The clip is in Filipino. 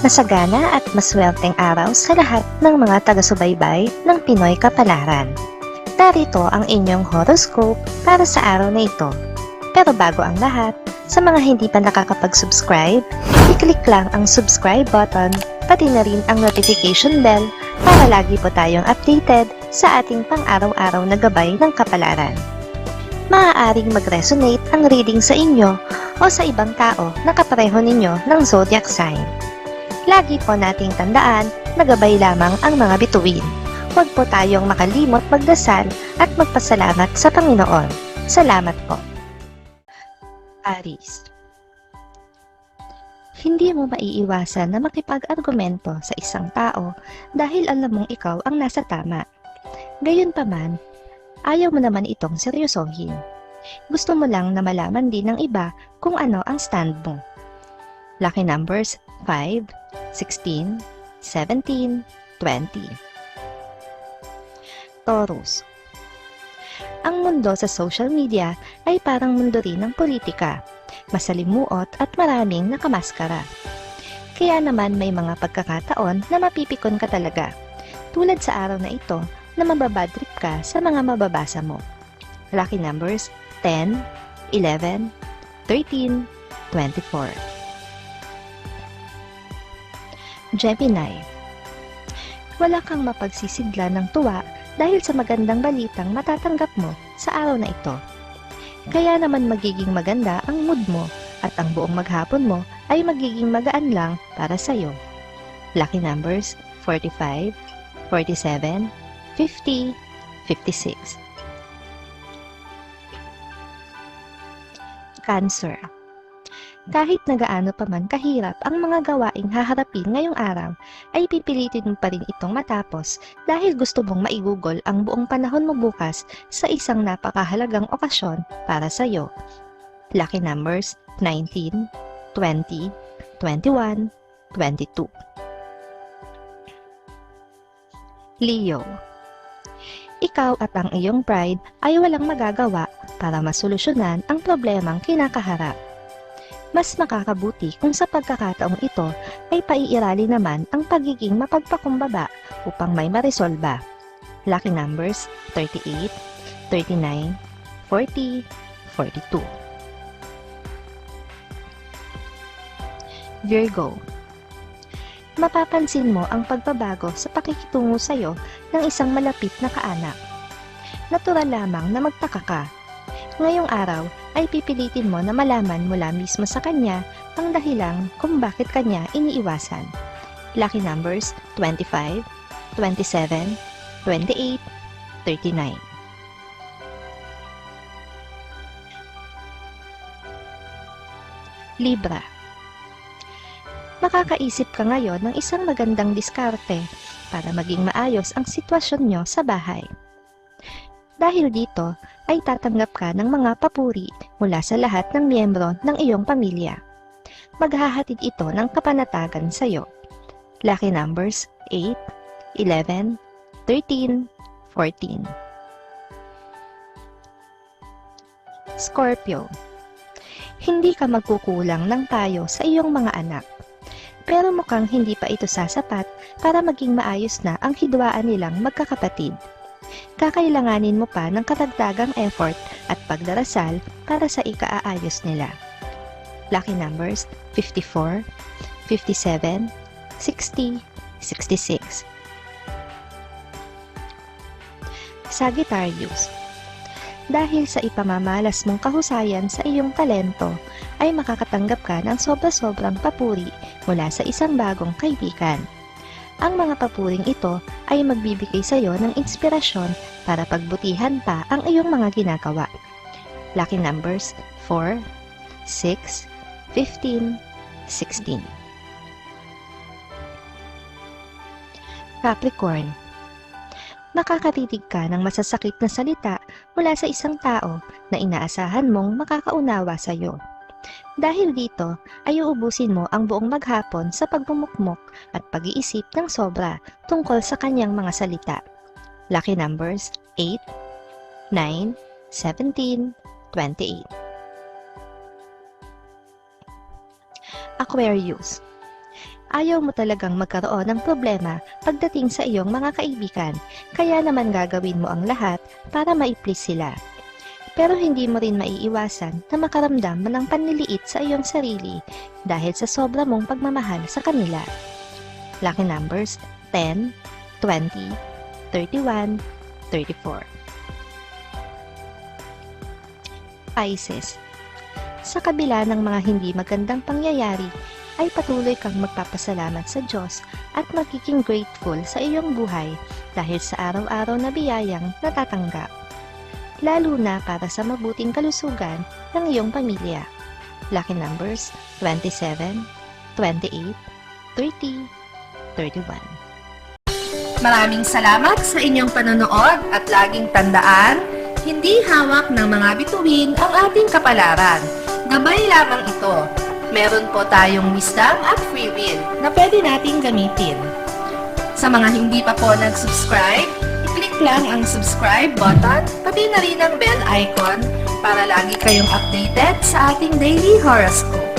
Masagana at maswerteng araw sa lahat ng mga taga-subaybay ng Pinoy Kapalaran. Narito ang inyong horoscope para sa araw na ito. Pero bago ang lahat, sa mga hindi pa nakakapag-subscribe, i-click lang ang subscribe button, pati na rin ang notification bell para lagi po tayong updated sa ating pang-araw-araw na gabay ng kapalaran. Maaaring mag-resonate ang reading sa inyo o sa ibang tao na kapareho ninyo ng zodiac sign. Lagi po nating tandaan na gabay lamang ang mga bituin. Huwag po tayong makalimot magdasal at magpasalamat sa Panginoon. Salamat po. Aries. Hindi mo maiiwasan na makipag-argumento sa isang tao dahil alam mong ikaw ang nasa tama. Gayunpaman, ayaw mo naman itong seryosohin. Gusto mo lang na malaman din ng iba kung ano ang stand mo. Lucky numbers 5, 16, 17, 20. Taurus. Ang mundo sa social media ay parang mundo rin ng politika, masalimuot at maraming nakamaskara. Kaya naman may mga pagkakataon na mapipikon ka talaga, tulad sa araw na ito na mababadtrip ka sa mga mababasa mo. Lucky numbers 10, 11, 13, 24. Gemini. Wala kang mapagsisigla ng tuwa dahil sa magandang balitang matatanggap mo sa araw na ito. Kaya naman magiging maganda ang mood mo at ang buong maghapon mo ay magiging magaan lang para sa'yo. Lucky numbers 45, 47, 50, 56. Cancer. Kahit na gaano pa man kahirap ang mga gawaing haharapin ngayong araw, ay pipilitin mo pa rin itong matapos dahil gusto mong maigugol ang buong panahon mo bukas sa isang napakahalagang okasyon para sa iyo. Lucky numbers 19, 20, 21, 22. Leo. Ikaw at ang iyong bride ay walang magagawa para masolusyonan ang problemang kinakaharap. Mas makakabuti kung sa pagkakataong ito ay paiirali naman ang pagiging mapagpakumbaba upang may maresolba. Lucky numbers 38, 39, 40, 42. Virgo. Mapapansin mo ang pagbabago sa pakikitungo sa iyo ng isang malapit na kaanak. Natural lamang na magtaka ka. Ngayong araw ay pipilitin mo na malaman mula mismo sa kanya ang dahilan kung bakit kanya iniiwasan. Lucky numbers 25, 27, 28, 39. Libra. Makakaisip ka ngayon ng isang magandang diskarte para maging maayos ang sitwasyon nyo sa bahay. Dahil dito, ay tatanggap ka ng mga papuri mula sa lahat ng miyembro ng iyong pamilya. Maghahatid ito ng kapanatagan sa iyo. Lucky numbers 8, 11, 13, 14. Scorpio. Hindi ka magkukulang ng payo sa iyong mga anak. Pero mukhang hindi pa ito sasapat para maging maayos na ang hidwaan nilang magkakapatid. Kakailanganin mo pa ng karagdagang effort at pagdarasal para sa ikaaayos nila. Lucky numbers 54, 57, 60, 66. Sagittarius. Dahil sa ipamamalas mong kahusayan sa iyong talento, ay makakatanggap ka ng sobra-sobrang papuri mula sa isang bagong kaibigan. Ang mga papuring ito ay magbibigay sa iyo ng inspirasyon para pagbutihan pa ang iyong mga ginagawa. Lucky numbers 4, 6, 15, 16. Capricorn. Makakatitig ka ng masasakit na salita mula sa isang tao na inaasahan mong makakaunawa sa iyo. Dahil dito, ay uubusin mo ang buong maghapon sa pagmumukmok at pag-iisip ng sobra tungkol sa kanyang mga salita. Lucky numbers 8, 9, 17, 28. Aquarius. Ayaw mo talagang magkaroon ng problema pagdating sa iyong mga kaibigan, kaya naman gagawin mo ang lahat para ma-please sila. Pero hindi mo rin maiiwasan na makaramdam ng panliliit sa iyong sarili dahil sa sobra mong pagmamahal sa kanila. Lucky numbers 10, 20, 31, 34. Pisces. Sa kabila ng mga hindi magandang pangyayari, ay patuloy kang magpapasalamat sa Diyos at magiging grateful sa iyong buhay dahil sa araw-araw na biyayang natatanggap. Lalo na para sa mabuting kalusugan ng iyong pamilya. Lucky numbers 27, 28, 30, 31. Maraming salamat sa inyong panonood at laging tandaan, hindi hawak ng mga bituin ang ating kapalaran. Gabay lamang ito. Meron po tayong wisdom at free will na pwede nating gamitin. Sa mga hindi pa po nag-subscribe, i-click lang ang subscribe button, pati na rin ang bell icon para lagi kayong updated sa ating daily horoscope.